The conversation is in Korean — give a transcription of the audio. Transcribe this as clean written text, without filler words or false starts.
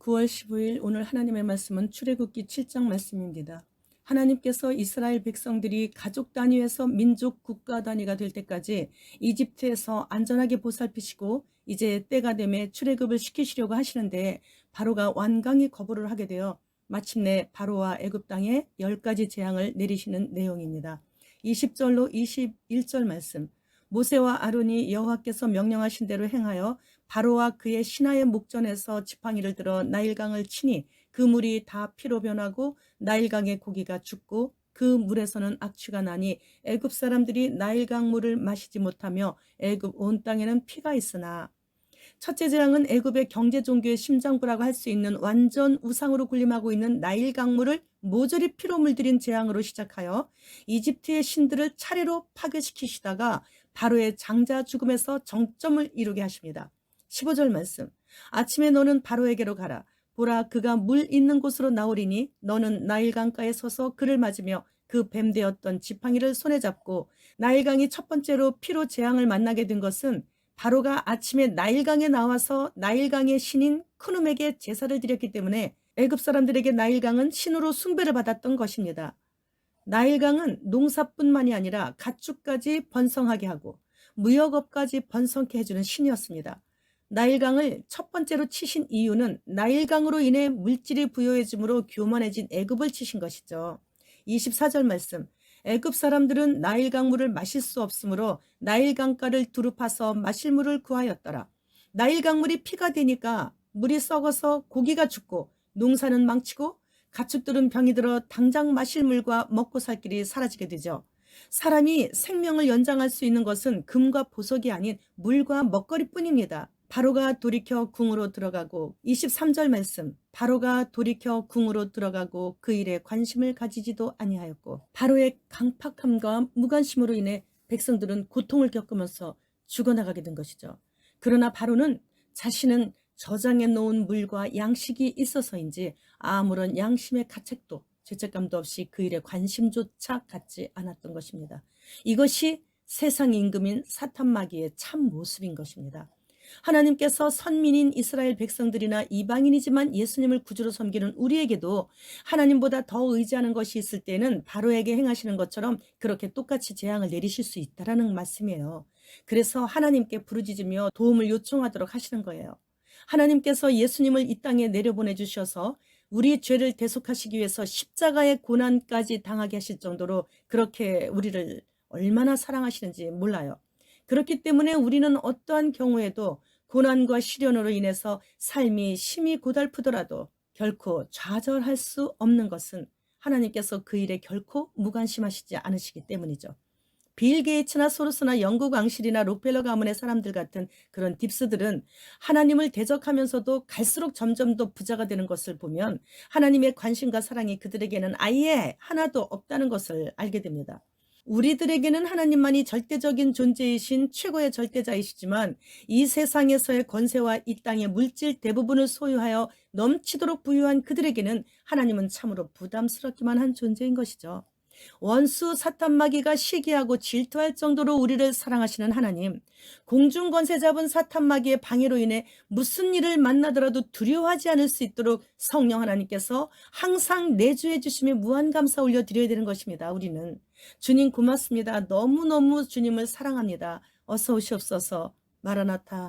9월 15일 오늘 하나님의 말씀은 출애굽기 7장 말씀입니다. 하나님께서 이스라엘 백성들이 가족 단위에서 민족 국가 단위가 될 때까지 이집트에서 안전하게 보살피시고 이제 때가 되매 출애굽을 시키시려고 하시는데 바로가 완강히 거부를 하게 되어 마침내 바로와 애굽 땅에 10가지 재앙을 내리시는 내용입니다. 20절로 21절 말씀. 모세와 아론이 여호와께서 명령하신 대로 행하여 바로와 그의 신하의 목전에서 지팡이를 들어 나일강을 치니 그 물이 다 피로 변하고 나일강의 고기가 죽고 그 물에서는 악취가 나니 애굽 사람들이 나일강 물을 마시지 못하며 애굽 온 땅에는 피가 있으나, 첫째 재앙은 애굽의 경제 종교의 심장부라고 할 수 있는 완전 우상으로 군림하고 있는 나일 강물을 모조리 피로 물들인 재앙으로 시작하여 이집트의 신들을 차례로 파괴시키시다가 바로의 장자 죽음에서 정점을 이루게 하십니다. 15절 말씀. 아침에 너는 바로에게로 가라. 보라, 그가 물 있는 곳으로 나오리니 너는 나일강가에 서서 그를 맞으며 그 뱀되었던 지팡이를 손에 잡고. 나일강이 첫 번째로 피로 재앙을 만나게 된 것은 바로가 아침에 나일강에 나와서 나일강의 신인 크눔에게 제사를 드렸기 때문에 애굽 사람들에게 나일강은 신으로 숭배를 받았던 것입니다. 나일강은 농사뿐만이 아니라 가축까지 번성하게 하고 무역업까지 번성케 해주는 신이었습니다. 나일강을 첫 번째로 치신 이유는 나일강으로 인해 물질이 부여해짐으로 교만해진 애굽을 치신 것이죠. 24절 말씀. 애굽 사람들은 나일강 물을 마실 수 없으므로 나일강가를 두루 파서 마실 물을 구하였더라. 나일강 물이 피가 되니까 물이 썩어서 고기가 죽고 농사는 망치고 가축들은 병이 들어 당장 마실 물과 먹고 살 길이 사라지게 되죠. 사람이 생명을 연장할 수 있는 것은 금과 보석이 아닌 물과 먹거리뿐입니다. 바로가 돌이켜 궁으로 들어가고. 23절 말씀. 바로가 돌이켜 궁으로 들어가고 그 일에 관심을 가지지도 아니하였고. 바로의 강팍함과 무관심으로 인해 백성들은 고통을 겪으면서 죽어나가게 된 것이죠. 그러나 바로는 자신은 저장해 놓은 물과 양식이 있어서인지 아무런 양심의 가책도 죄책감도 없이 그 일에 관심조차 갖지 않았던 것입니다. 이것이 세상 임금인 사탄 마귀의 참 모습인 것입니다. 하나님께서 선민인 이스라엘 백성들이나 이방인이지만 예수님을 구주로 섬기는 우리에게도 하나님보다 더 의지하는 것이 있을 때는 바로에게 행하시는 것처럼 그렇게 똑같이 재앙을 내리실 수 있다라는 말씀이에요. 그래서 하나님께 부르짖으며 도움을 요청하도록 하시는 거예요. 하나님께서 예수님을 이 땅에 내려보내 주셔서 우리 죄를 대속하시기 위해서 십자가의 고난까지 당하게 하실 정도로 그렇게 우리를 얼마나 사랑하시는지 몰라요. 그렇기 때문에 우리는 어떠한 경우에도 고난과 시련으로 인해서 삶이 심히 고달프더라도 결코 좌절할 수 없는 것은 하나님께서 그 일에 결코 무관심하시지 않으시기 때문이죠. 빌 게이츠나 소로스나 영국 왕실이나 록펠러 가문의 사람들 같은 그런 딥스들은 하나님을 대적하면서도 갈수록 점점 더 부자가 되는 것을 보면 하나님의 관심과 사랑이 그들에게는 아예 하나도 없다는 것을 알게 됩니다. 우리들에게는 하나님만이 절대적인 존재이신 최고의 절대자이시지만 이 세상에서의 권세와 이 땅의 물질 대부분을 소유하여 넘치도록 부유한 그들에게는 하나님은 참으로 부담스럽기만 한 존재인 것이죠. 원수 사탄 마귀가 시기하고 질투할 정도로 우리를 사랑하시는 하나님, 공중 권세 잡은 사탄 마귀의 방해로 인해 무슨 일을 만나더라도 두려워하지 않을 수 있도록 성령 하나님께서 항상 내주해 주심에 무한 감사 올려드려야 되는 것입니다. 우리는 주님 고맙습니다. 너무너무 주님을 사랑합니다. 어서 오시옵소서. 마라나타.